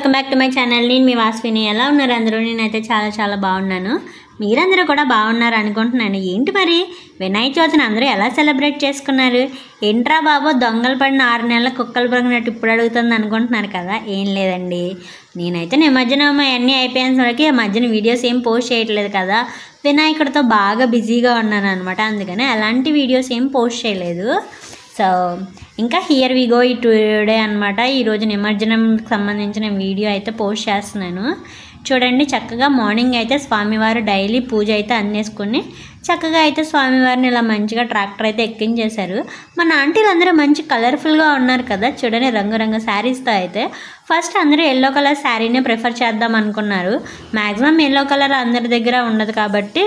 Welcome back to my channel. నేను మీ వాస్విని. ఎలా ఉన్నారు అందరూ? నేనైతే చాలా బాగున్నాను. మీరందరూ కూడా బాగున్నారు అనుకుంటున్నాను. ఏంటి మరి వినాయక చవితిని అందరూ ఎలా సెలబ్రేట్ చేసుకున్నారు? ఏంట్రా బాబు దొంగలు పడిన 6 నెలల కుక్కలు పడినట్టు ఇప్పుడు అడుగుతుంది అనుకుంటున్నారు కదా. ఏం లేదండి, నేనైతే నిమజ్జనం అవన్నీ అయిపోయిన వరకు ఈ మధ్యన వీడియోస్ ఏం పోస్ట్ చేయట్లేదు కదా. వినాయకుడితో బాగా బిజీగా ఉన్నాను అనమాట. అందుకని అలాంటి వీడియోస్ ఏం పోస్ట్ చేయలేదు. సో ఇంకా హియర్ వి గో టుడే అనమాట. ఈరోజు నిమజ్జనంకి సంబంధించిన వీడియో అయితే పోస్ట్ చేస్తున్నాను. చూడండి, చక్కగా మార్నింగ్ అయితే స్వామివారు డైలీ పూజ అయితే అందేసుకుని చక్కగా అయితే స్వామివారిని ఇలా మంచిగా ట్రాక్టర్ అయితే ఎక్కించేశారు. మన ఆంటీలు అందరూ మంచి కలర్ఫుల్గా ఉన్నారు కదా. చూడండి, రంగురంగు శారీస్తో అయితే ఫస్ట్ అందరూ ఎల్లో కలర్ శారీనే ప్రిఫర్ చేద్దాం అనుకున్నారు. మ్యాక్సిమం ఎల్లో కలర్ అందరి దగ్గర ఉండదు కాబట్టి,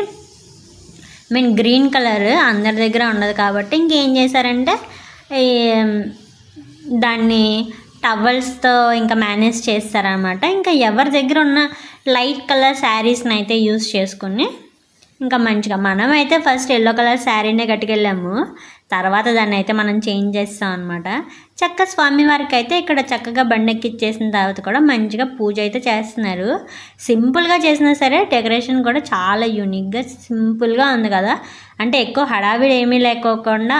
గ్రీన్ కలర్ అందరి దగ్గర ఉండదు కాబట్టి ఇంకేం చేశారంటే దాన్ని టవల్స్తో ఇంకా మేనేజ్ చేస్తారనమాట. ఇంకా ఎవరి దగ్గర ఉన్న లైట్ కలర్ శారీస్ని అయితే యూస్ చేసుకుని ఇంకా మంచిగా మనమైతే ఫస్ట్ ఎల్లో కలర్ శారీనే కట్టుకెళ్ళాము. తర్వాత దాన్ని అయితే మనం చేంజ్ చేస్తాం అనమాట. స్వామివారికి అయితే ఇక్కడ చక్కగా బండెక్కిచ్చేసిన తర్వాత కూడా మంచిగా పూజ అయితే చేస్తున్నారు. సింపుల్గా చేసినా సరే డెకరేషన్ కూడా చాలా యూనిక్గా సింపుల్గా ఉంది కదా. అంటే ఎక్కువ హడావిడి ఏమీ లేకోకుండా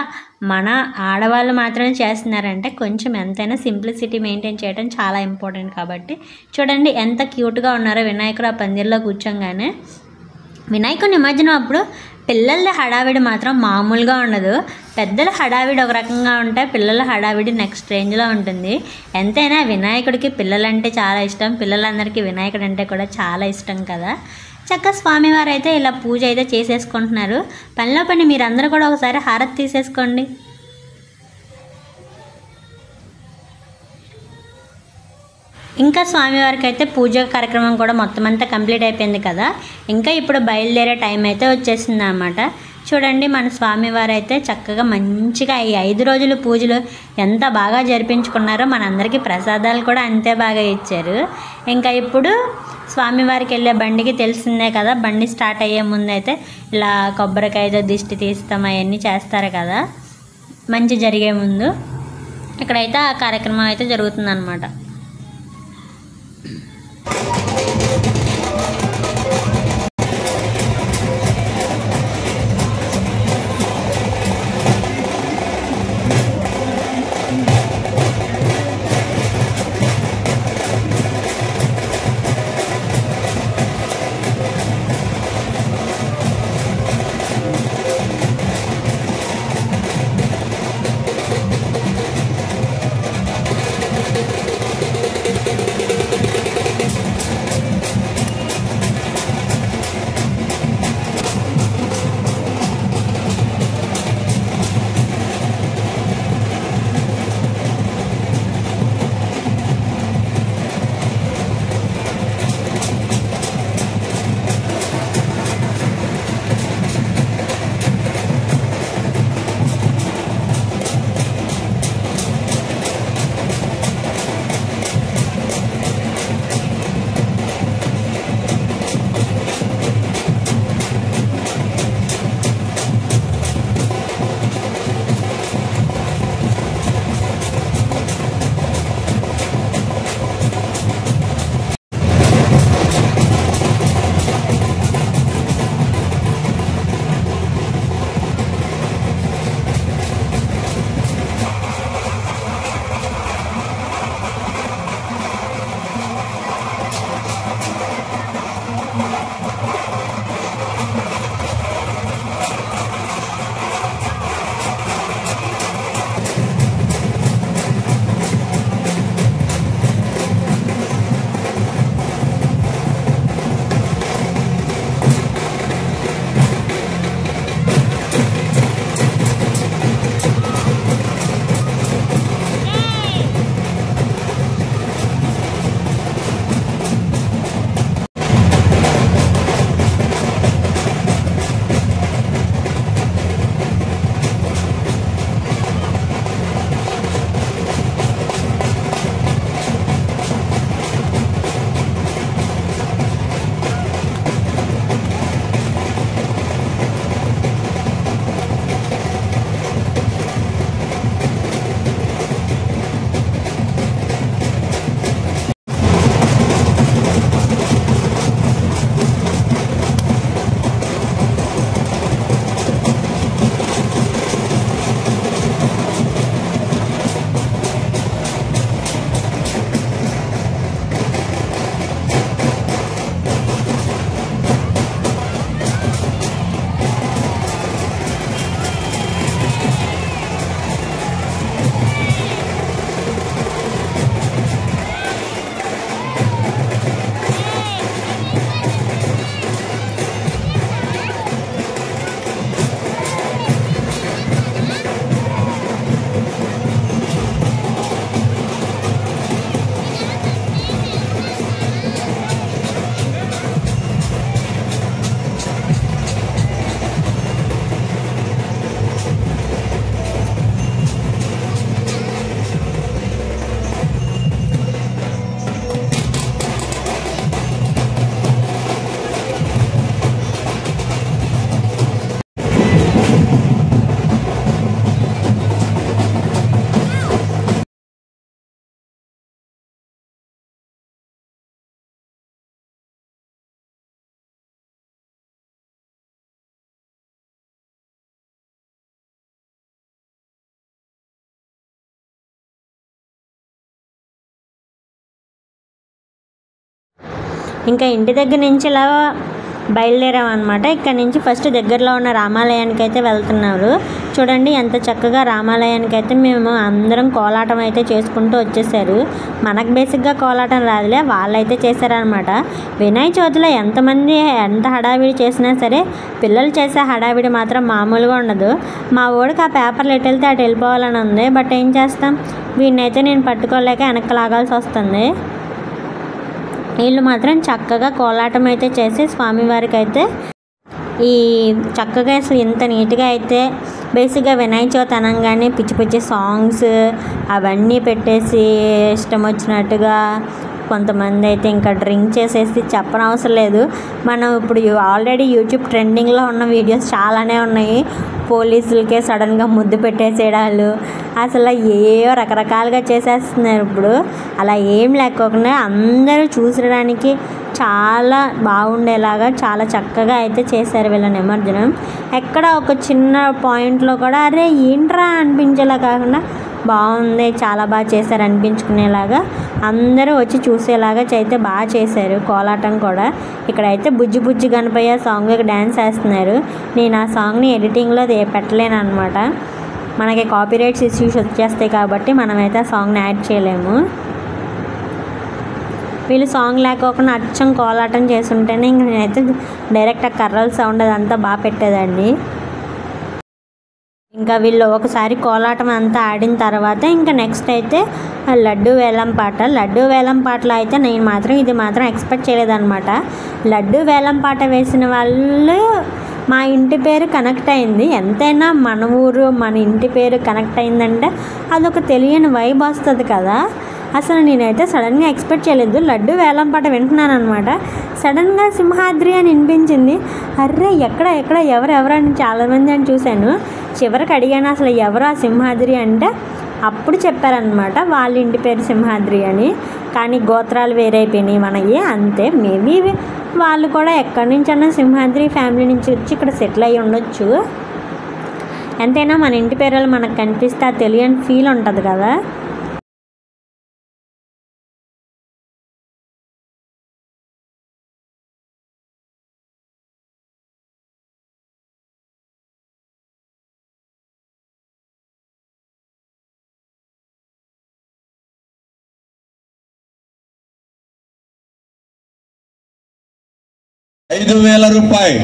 మన ఆడవాళ్ళు మాత్రమే చేస్తున్నారంటే కొంచెం ఎంతైనా సింప్లిసిటీ మెయింటైన్ చేయడం చాలా ఇంపార్టెంట్. కాబట్టి చూడండి ఎంత క్యూట్గా ఉన్నారో వినాయకుడు ఆ పందిర్లో కూర్చోగానే. వినాయకుడి నిమజ్జనం అప్పుడు పిల్లల హడావిడి మాత్రం మామూలుగా ఉండదు. పెద్దల హడావిడి ఒక రకంగా ఉంటే పిల్లల హడావిడి నెక్స్ట్ రేంజ్లో ఉంటుంది. ఎంతైనా వినాయకుడికి పిల్లలంటే చాలా ఇష్టం. పిల్లలందరికీ వినాయకుడు అంటే కూడా చాలా ఇష్టం కదా. స్వామివారు అయితే ఇలా పూజ అయితే చేసేసుకుంటున్నారు. పనిలో పని మీరందరూ కూడా ఒకసారి హారతి తీసేసుకోండి. ఇంకా స్వామివారికి అయితే పూజ కార్యక్రమం కూడా మొత్తం అంతా కంప్లీట్ అయిపోయింది కదా. ఇంకా ఇప్పుడు బయలుదేరే టైం అయితే వచ్చేసింది అన్నమాట. చూడండి, మన స్వామివారు అయితే చక్కగా మంచిగా ఈ 5 రోజులు పూజలు ఎంత బాగా జరిపించుకున్నారో మనందరికీ ప్రసాదాలు కూడా అంతే బాగా ఇచ్చారు. ఇంకా ఇప్పుడు స్వామివారికి వెళ్ళే బండికి తెలిసిందే కదా, బండి స్టార్ట్ అయ్యే ముందు అయితే ఇలా కొబ్బరికాయతో దిష్టి తీస్తాం అవన్నీ చేస్తారు కదా మంచి జరిగే ముందు. ఇక్కడైతే ఆ కార్యక్రమం అయితే జరుగుతుందన్నమాట. ఇంకా ఇంటి దగ్గర నుంచి ఇలా బయలుదేరామన్నమాట. ఇక్కడ నుంచి ఫస్ట్ దగ్గరలో ఉన్న రామాలయానికి అయితే వెళ్తున్నారు. చూడండి ఎంత చక్కగా రామాలయానికి అయితే మేము అందరం కోలాటం అయితే చేసుకుంటూ వచ్చేసారు. మనకు బేసిక్గా కోలాటం రాదులే, వాళ్ళైతే చేశారనమాట. వినాయక చవితిలో ఎంతమంది ఎంత హడావిడి చేసినా సరే పిల్లలు చేసే హడావిడి మాత్రం మామూలుగా ఉండదు. మా ఊడికి ఆ పేపర్లు ఎటు వెళ్తే అటు వెళ్ళిపోవాలని ఉంది. బట్ ఏం చేస్తాం, వీడినైతే నేను పట్టుకోలేక వెనక్కి లాగాల్సి వస్తుంది. వీళ్ళు మాత్రం చక్కగా కోలాటం అయితే చేసి స్వామివారికి అయితే ఈ చక్కగా అసలు ఇంత నీట్గా అయితే బేసిక్గా వినాయక చవితి అనగానే పిచ్చి పిచ్చి సాంగ్స్ అవన్నీ పెట్టేసి ఇష్టం వచ్చినట్టుగా కొంతమంది అయితే ఇంకా డ్రింక్ చేసేసి చెప్పనవసరం లేదు. మనం ఇప్పుడు ఆల్రెడీ యూట్యూబ్ ట్రెండింగ్లో ఉన్న వీడియోస్ చాలానే ఉన్నాయి. పోలీసులకే సడన్గా ముద్దు పెట్టేసేయడాలు, అసలు ఏవో రకరకాలుగా చేసేస్తున్నారు. ఇప్పుడు అలా ఏం లేకోకుండా అందరూ చూసడానికి చాలా బాగుండేలాగా చాలా చక్కగా అయితే చేశారు వీళ్ళ నిమజ్జనం. ఎక్కడ ఒక చిన్న పాయింట్లో కూడా అరే ఏంట్రా అనిపించేలా కాకుండా బాగుంది, చాలా బాగా చేశారు అనిపించుకునేలాగా అందరూ వచ్చి చూసేలాగా అయితే బాగా చేశారు. కోలాటం కూడా ఇక్కడైతే బుజ్జి బుజ్జి గణపయ్య సాంగ్కి డ్యాన్స్ వేస్తున్నారు. నేను ఆ సాంగ్ని ఎడిటింగ్లో పెట్టలేను అనమాట. మనకి కాపీరైట్స్ ఇష్యూస్ వచ్చేస్తాయి కాబట్టి మనమైతే ఆ సాంగ్ని యాడ్ చేయలేము. వీళ్ళు సాంగ్ లేకోకుండా అచ్చం కోలాటం చేస్తుంటేనే ఇంక నేనైతే డైరెక్ట్ ఆ కర్రల సౌండ్ అదంతా బాగా పెట్టేదండి. ఇంకా వీళ్ళు ఒకసారి కోలాటం అంతా ఆడిన తర్వాత ఇంకా నెక్స్ట్ అయితే లడ్డు వేలం పాట. లడ్డు వేలం పాటలో అయితే నేను మాత్రం ఇది మాత్రం ఎక్స్పెక్ట్ చేయలేదన్నమాట. లడ్డు వేలం పాట వేసిన వాళ్ళు మా ఇంటి పేరు కనెక్ట్ అయింది. ఎంతైనా మన ఊరు మన ఇంటి పేరు కనెక్ట్ అయిందంటే అదొక తెలియని వైబ్ వస్తుంది కదా. అసలు నేనైతే సడన్గా ఎక్స్పెక్ట్ చేయలేదు. లడ్డు వేలం పాట వింటున్నాను అనమాట. సడన్గా సింహాద్రి అని వినిపించింది. అర్రే ఎక్కడ ఎక్కడ ఎవరు అని చాలామంది అని చూశాను. చివరికి అడిగాను అసలు ఎవరు ఆ సింహాద్రి అంటే అప్పుడు చెప్పారనమాట వాళ్ళ ఇంటి పేరు సింహాద్రి అని. కానీ గోత్రాలు వేరైపోయినాయి మనకి, అంతే. మేబీ వాళ్ళు కూడా ఎక్కడి నుంచైనా సింహాద్రి ఫ్యామిలీ నుంచి వచ్చి ఇక్కడ సెటిల్ అయ్యి ఉండొచ్చు. ఎంతైనా మన ఇంటి పేరు మనకు కనిపిస్తే ఆ తెలియని ఫీల్ ఉంటుంది కదా. ₹5,000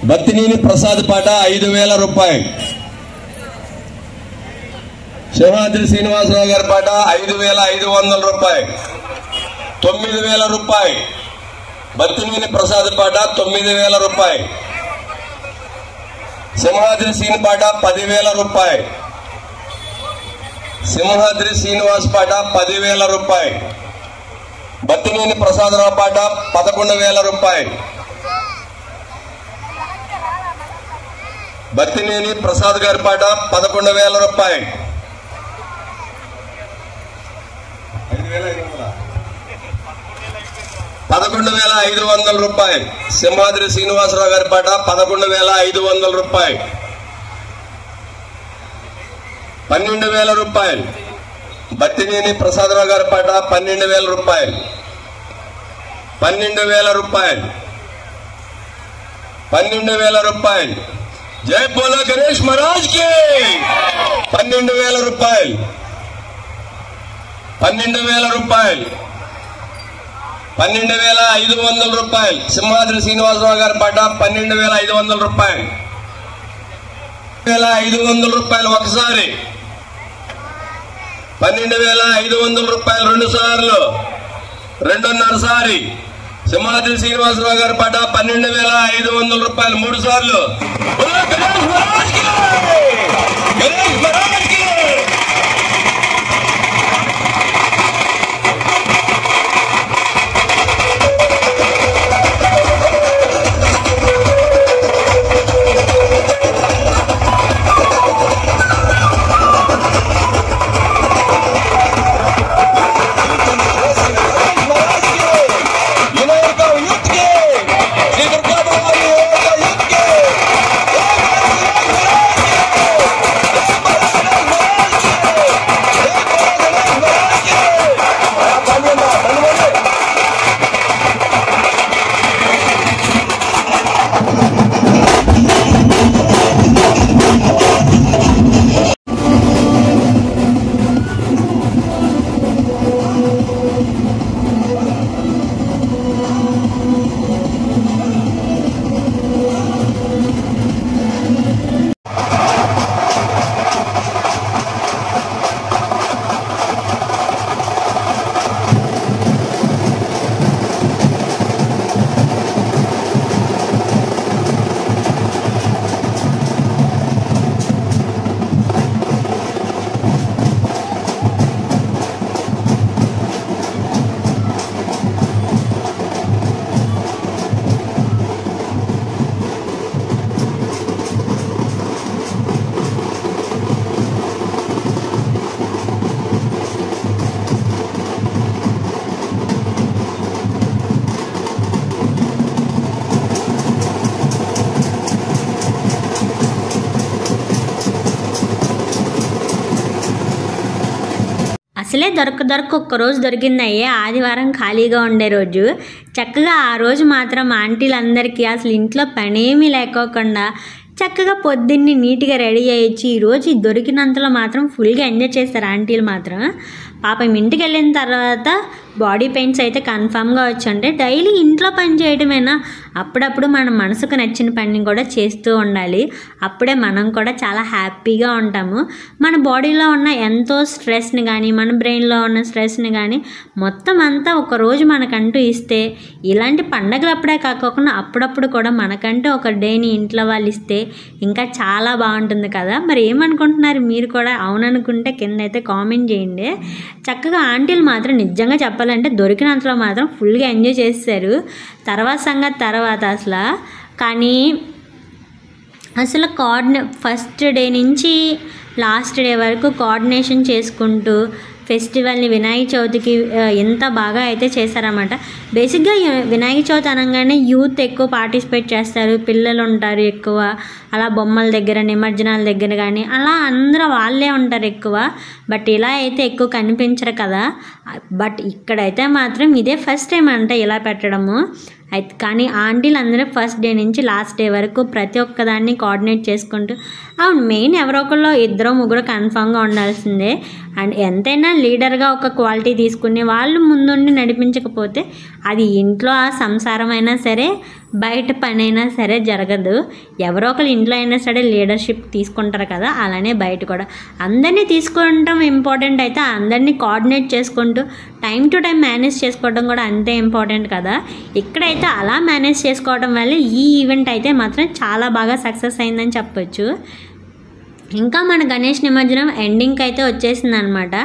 బత్తినేని ప్రసాద్ పాట ₹5,000. సింహాద్రి శ్రీనివాసరావు గారి పాట ₹5,500. ₹9,000. బత్తినేని ప్రసాద్ పాట ₹9,000. సింహాద్రి శ్రీని పాట ₹10,000. సింహాద్రి శ్రీనివాస్ పాట ₹10,000. బత్తినేని ప్రసాదరావు పాట ₹11,000. బత్తినేని ప్రసాద్ గారి పాట ₹11,000. ₹11,500. సింహాద్రి శ్రీనివాసరావు గారి పాట ₹11,500. ₹12,000. బత్తినేని ప్రసాదరావు గారి పాట ₹12,000. ₹12,000. ₹12,000. జై బోలో గణేష్ మహారాజ్ కి. ₹12,000. ₹12,000. ₹12,500. సింహాద్రి శ్రీనివాసరావు గారి పాట ₹12,500. ₹12,500 ఒకసారి, ₹12,500 రెండు సార్లు, 2.5 సారి. సింహాద్రి శ్రీనివాసరావు గారి పాట ₹12,500 3 సార్లు. గణేష్ మహారాజ్ కి. గణేష్ మహారాజ్ కి. అసలే ఒక్కరోజు దొరికింది అయ్యే ఆదివారం ఖాళీగా ఉండే రోజు. చక్కగా ఆ రోజు మాత్రం ఆంటీలందరికీ అసలు ఇంట్లో పనేమీ లేకోకుండా చక్కగా పొద్దున్నే నీట్గా రెడీ అయ్యి ఈరోజు దొరికినంతలో మాత్రం ఫుల్గా ఎంజాయ్ చేస్తారు ఆంటీలు మాత్రం. పాపం ఇంటికి వెళ్ళిన తర్వాత బాడీ పెయిన్స్ అయితే కన్ఫామ్గా వచ్చుంటే డైలీ ఇంట్లో పని చేయడమేనా, అప్పుడప్పుడు మన మనసుకు నచ్చిన పని కూడా చేస్తూ ఉండాలి. అప్పుడే మనం కూడా చాలా హ్యాపీగా ఉంటాము. మన బాడీలో ఉన్న ఎంతో స్ట్రెస్ని కానీ మన బ్రెయిన్లో ఉన్న స్ట్రెస్ని కానీ మొత్తం అంతా ఒకరోజు మనకంటూ ఇస్తే, ఇలాంటి పండగలప్పుడే కాకుండా అప్పుడప్పుడు కూడా మనకంటూ ఒక డేని ఇంట్లో వాళ్ళు ఇస్తే ఇంకా చాలా బాగుంటుంది కదా. మరి ఏమనుకుంటున్నారు మీరు కూడా? అవుననుకుంటే కింద అయితే కామెంట్ చేయండి. చక్కగా ఆంటీలు మాత్రం నిజంగా చెప్పాలంటే దొరికినంతలో మాత్రం ఫుల్గా ఎంజాయ్ చేస్తారు. తర్వాత సంగతి తర్వాత అసలు ఫస్ట్ డే నుంచి లాస్ట్ డే వరకు కోఆర్డినేషన్ చేసుకుంటూ ఫెస్టివల్ని వినాయక చవితికి ఎంత బాగా అయితే చేశారన్నమాట. బేసిక్గా వినాయక చవితి అనగానే యూత్ ఎక్కువ పార్టిసిపేట్ చేస్తారు, పిల్లలు ఉంటారు ఎక్కువ, అలా బొమ్మల దగ్గర నిమజ్జనాల దగ్గర కానీ అలా అందరూ వాళ్ళే ఉంటారు ఎక్కువ. బట్ ఇలా అయితే ఎక్కువ కనిపించరు కదా. బట్ ఇక్కడైతే మాత్రం ఇదే ఫస్ట్ టైం అంట ఇలా పెట్టడము. అయితే కానీ ఆంటీలు అందరూ ఫస్ట్ డే నుంచి లాస్ట్ డే వరకు ప్రతి ఒక్కదాన్ని కోఆర్డినేట్ చేసుకుంటూ, అవును మెయిన్ ఎవరో ఒకళ్ళు 2-3 కన్ఫామ్గా ఉండాల్సిందే. అండ్ ఎంతైనా లీడర్గా ఒక క్వాలిటీ తీసుకుని వాళ్ళు ముందుండి నడిపించకపోతే అది ఇంట్లో ఆ సంసారం అయినా సరే బయట పని అయినా సరే జరగదు. ఎవరో ఒకరు ఇంట్లో అయినా సరే లీడర్షిప్ తీసుకుంటారు కదా, అలానే బయట కూడా అందరినీ తీసుకుంటాం ఇంపార్టెంట్. అయితే అందరినీ కోఆర్డినేట్ చేసుకుంటూ టైం టు టైం మేనేజ్ చేసుకోవడం కూడా అంతే ఇంపార్టెంట్ కదా. ఇక్కడైతే అలా మేనేజ్ చేసుకోవడం వల్ల ఈ ఈవెంట్ అయితే మాత్రం చాలా బాగా సక్సెస్ అయిందని చెప్పొచ్చు. ఇంకా మన గణేష్ నిమజ్జనం ఎండింగ్కి అయితే వచ్చేసింది అనమాట.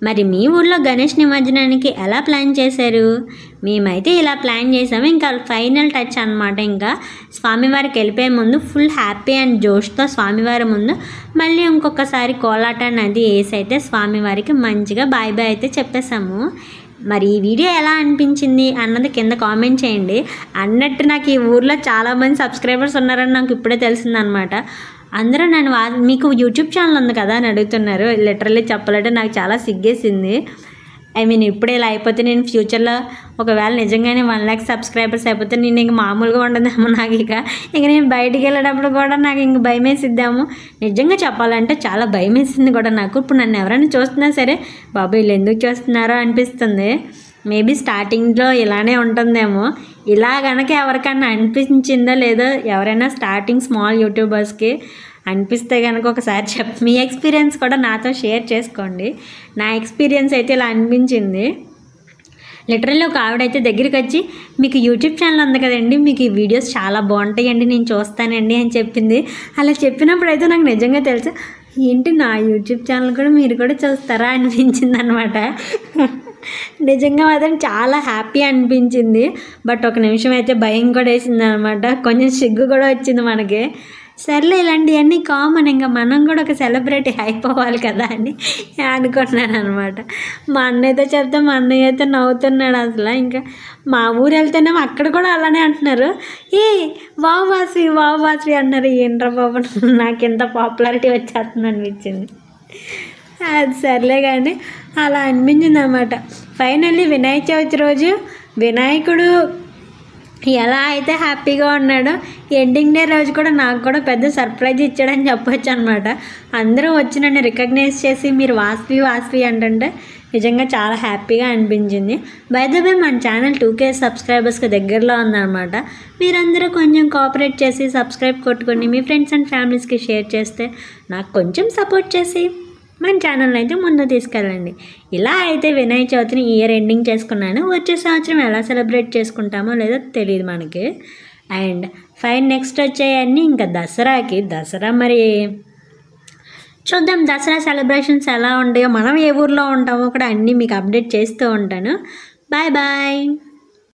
మరి మీ ఊళ్ళో గణేష్ నిమజ్జనానికి ఎలా ప్లాన్ చేశారు? మేమైతే ఇలా ప్లాన్ చేసాము. ఇంకా ఫైనల్ టచ్ అనమాట. ఇంకా స్వామివారికి వెళ్ళిపోయే ముందు ఫుల్ హ్యాపీ అండ్ జోష్తో స్వామివారి ముందు మళ్ళీ ఇంకొకసారి కోలాటాన్ని అది వేసి అయితే స్వామివారికి మంచిగా బాయ్ బాయ్ అయితే చెప్పేసాము. మరి ఈ వీడియో ఎలా అనిపించింది అన్నది కింద కామెంట్ చేయండి. అన్నట్టు నాకు ఈ ఊర్లో చాలామంది సబ్స్క్రైబర్స్ ఉన్నారని నాకు ఇప్పుడే తెలిసిందనమాట. అందరూ నన్ను మీకు యూట్యూబ్ ఛానల్ ఉంది కదా అని అడుగుతున్నారు. లిటరల్లీ చెప్పాలంటే నాకు చాలా సిగ్గేసింది. ఇప్పుడే ఇలా అయిపోతే నేను ఫ్యూచర్లో ఒకవేళ నిజంగానే 1 lakh సబ్స్క్రైబర్స్ అయిపోతే నేను ఇంక మామూలుగా ఉండదేమో. నాకు ఇక నేను బయటికి వెళ్ళేటప్పుడు కూడా నాకు ఇంక భయం వేసిద్దాము. నిజంగా చెప్పాలంటే చాలా భయం వేసింది కూడా నాకు. ఇప్పుడు నన్ను ఎవరైనా చూస్తున్నా సరే బాబు వీళ్ళు ఎందుకు చూస్తున్నారో అనిపిస్తుంది. మేబీ స్టార్టింగ్లో ఇలానే ఉంటుందేమో. ఇలా కనుక ఎవరికైనా అనిపించిందో లేదో, ఎవరైనా స్టార్టింగ్ స్మాల్ యూట్యూబర్స్కి అనిపిస్తే కనుక ఒకసారి మీ ఎక్స్పీరియన్స్ కూడా నాతో షేర్ చేసుకోండి. నా ఎక్స్పీరియన్స్ అయితే ఇలా అనిపించింది. లిటరల్లీ ఒక ఆవిడైతే దగ్గరికి వచ్చి మీకు యూట్యూబ్ ఛానల్ ఉంది కదండి, మీకు ఈ వీడియోస్ చాలా బాగుంటాయండి, నేను చూస్తానండి అని చెప్పింది. అలా చెప్పినప్పుడు అయితే నాకు నిజంగా తెలుసు ఏంటి నా యూట్యూబ్ ఛానల్ కూడా మీరు కూడా చూస్తారా అనిపించింది అనమాట. నిజంగా మాత్రం చాలా హ్యాపీ అనిపించింది. బట్ ఒక నిమిషం అయితే భయం కూడా వేసింది అనమాట. కొంచెం సిగ్గు కూడా వచ్చింది మనకి. సర్లే ఇలాంటివన్నీ కామన్, ఇంకా మనం కూడా ఒక సెలబ్రిటీ అయిపోవాలి కదా అని అనుకున్నాను అనమాట. మా అన్నయ్యతో చెప్తే మా అన్నయ్య అయితే నవ్వుతున్నాడు అసలు. ఇంకా మా ఊరు వెళ్తేనేమో అక్కడ కూడా అలానే అంటున్నారు, వావ్ వాసవి అన్నారు. ఏంట్రా బాబు నాకు ఎంత పాపులారిటీ వచ్చేస్తుంది అనిపించింది. అది సర్లే కానీ అలా అనిపించింది అన్నమాట. ఫైనల్లీ వినాయక చవితి రోజు వినాయకుడు ఎలా అయితే హ్యాపీగా ఉన్నాడో ఎండింగ్ డే రోజు కూడా నాకు కూడా పెద్ద సర్ప్రైజ్ ఇచ్చాడని చెప్పొచ్చు అనమాట. అందరూ వచ్చి నన్ను రికగ్నైజ్ చేసి మీరు వాసవి అంటుంటే నిజంగా చాలా హ్యాపీగా అనిపించింది. బై ద వే మన ఛానల్ 2K సబ్స్క్రైబర్స్కి దగ్గరలో ఉందన్నమాట. మీరందరూ కొంచెం కోఆపరేట్ చేసి సబ్స్క్రైబ్ కొట్టుకొని మీ ఫ్రెండ్స్ అండ్ ఫ్యామిలీస్కి షేర్ చేస్తే నాకు కొంచెం సపోర్ట్ చేసి మన ఛానల్ అయితే ముందు తీసుకెళ్ళండి. ఇలా అయితే వినాయక చవితిని ఇయర్ ఎండింగ్ చేసుకున్నాను. వచ్చే సంవత్సరం ఎలా సెలబ్రేట్ చేసుకుంటామో లేదో తెలియదు మనకి. అండ్ నెక్స్ట్ వచ్చేయన్నీ ఇంకా దసరా మరి చూద్దాం. దసరా సెలబ్రేషన్స్ ఎలా ఉంటాయో, మనం ఏ ఊర్లో ఉంటామో కూడా అన్నీ మీకు అప్డేట్ చేస్తూ ఉంటాను. Bye bye.